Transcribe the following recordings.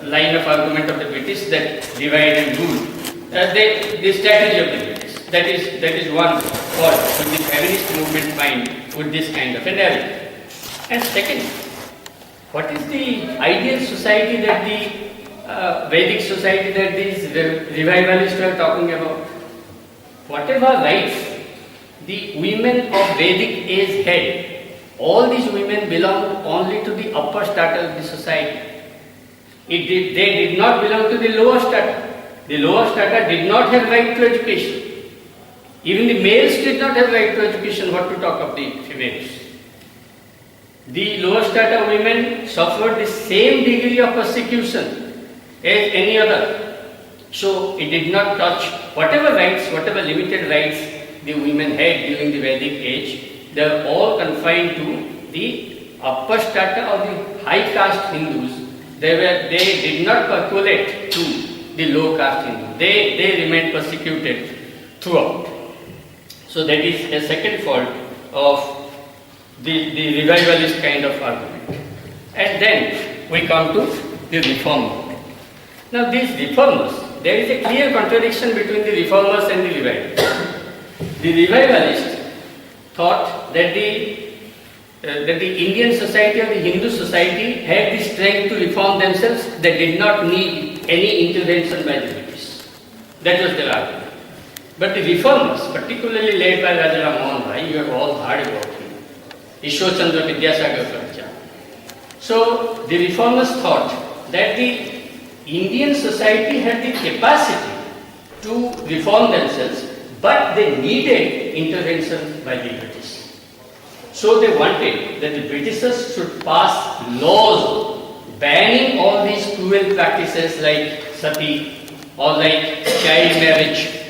line of argument of the British that divide and rule. The strategy of the British. That is one fault which the feminist movement find with this kind of a narrative. And second, what is the ideal society that the Vedic society that these revivalists were talking about? Whatever rights the women of Vedic age had, all these women belonged only to the upper strata of the society. They did not belong to the lower strata. The lower strata did not have right to education. Even the males did not have right to education, what to talk of the females. The lower strata women suffered the same degree of persecution as any other. So it did not touch whatever rights, whatever limited rights the women had during the Vedic age. They were all confined to the upper strata of the high caste Hindus. They did not percolate to the low caste Hindus. They remained persecuted throughout. So that is a second fault of the revivalist kind of argument. And then we come to the reform movement. Now these reformers, there is a clear contradiction between the reformers and the revivalists. The revivalists thought that the Indian society or the Hindu society had the strength to reform themselves. They did not need any intervention by the British. That was their argument. But the reformers, particularly led by Raja Mohan, you have all heard about him. Ishwar Chandra Vidyasagar Karcha. So the reformers thought that the Indian society had the capacity to reform themselves, but they needed intervention by the British. So they wanted that the Britishers should pass laws banning all these cruel practices like sati or like child marriage,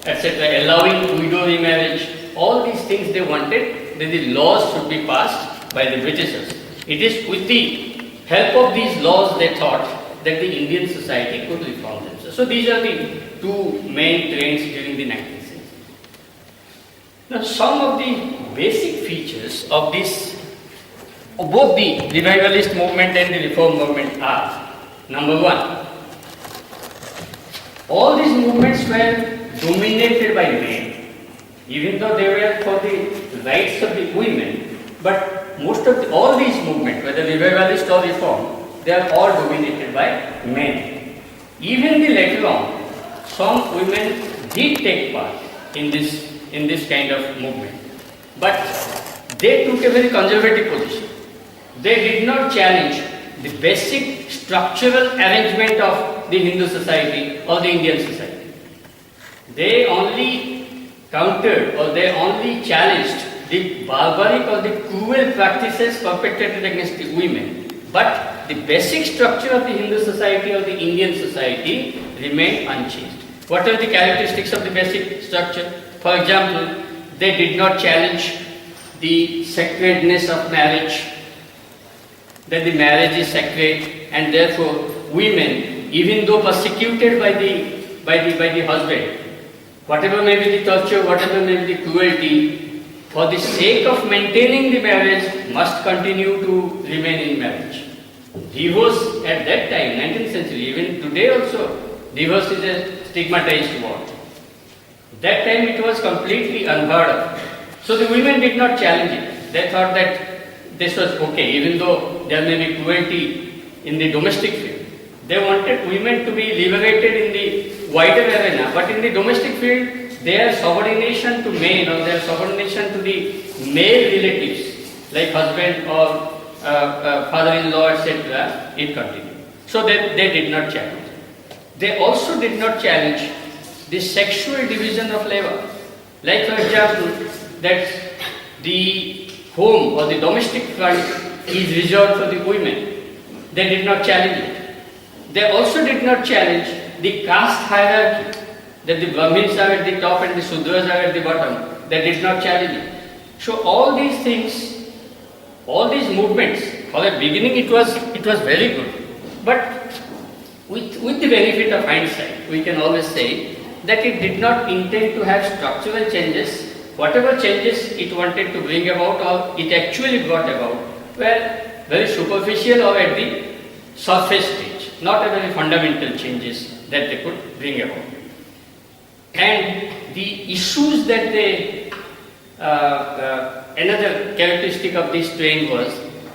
etc., allowing widow remarriage. All these things they wanted that the laws should be passed by the Britishers. It is with the help of these laws they thought that the Indian society could reform themselves. So these are the two main trends during the 19th century. Now some of the basic features of both the revivalist movement and the reform movement are: number one, all these movements were dominated by men, even though they were for the rights of the women, but all these movements, whether revivalist or reform, they are all dominated by men. Even later on, some women did take part in this kind of movement, but they took a very conservative position. They did not challenge the basic structural arrangement of the Hindu society or the Indian society. They only countered or they only challenged the barbaric or the cruel practices perpetrated against the women, but the basic structure of the Hindu society or the Indian society remained unchanged. What are the characteristics of the basic structure? For example, they did not challenge the sacredness of marriage, that the marriage is sacred, and therefore women, even though persecuted by the husband, whatever may be the torture, whatever may be the cruelty, for the sake of maintaining the marriage, must continue to remain in marriage. Divorce at that time, 19th century, even today also, divorce is a stigmatized word. That time it was completely unheard of. So the women did not challenge it. They thought that this was okay, even though there may be cruelty in the domestic field. They wanted women to be liberated in the wider arena, but in the domestic field, their subordination to men or their subordination to the male relatives, like husband or father-in-law, etc., it continued. So they did not challenge. They also did not challenge the sexual division of labor. Like for example, that the home or the domestic front is reserved for the women. They did not challenge it. They also did not challenge the caste hierarchy, that the Brahmins are at the top and the Sudras are at the bottom. They did not challenge it. So all these things, all these movements, for the beginning it was very good. But with the benefit of hindsight, we can always say that it did not intend to have structural changes. Whatever changes it wanted to bring about or it actually brought about were very superficial or at the surface stage. not a very fundamental changes that they could bring about. And the issues that they, another characteristic of this train was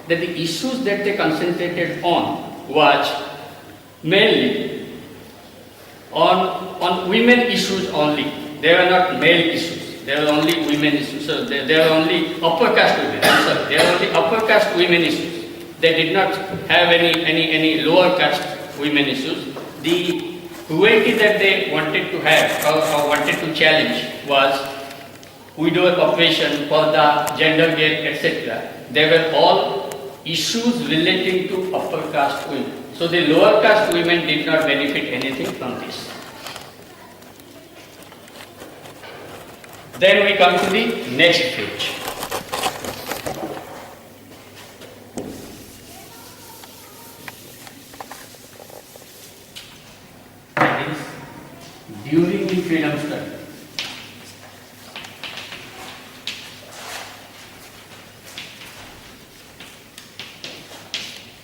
that the issues that they concentrated on was mainly on women issues only. They were not male issues. They were only women issues. So they were only upper caste women. I'm sorry, they were only upper caste women issues. They did not have any lower caste women issues. The cruelty that they wanted to have or wanted to challenge was widower population, parda, gender gap, etc. They were all issues relating to upper caste women. So the lower caste women did not benefit anything from this. Then we come to the next page. That is during the freedom struggle.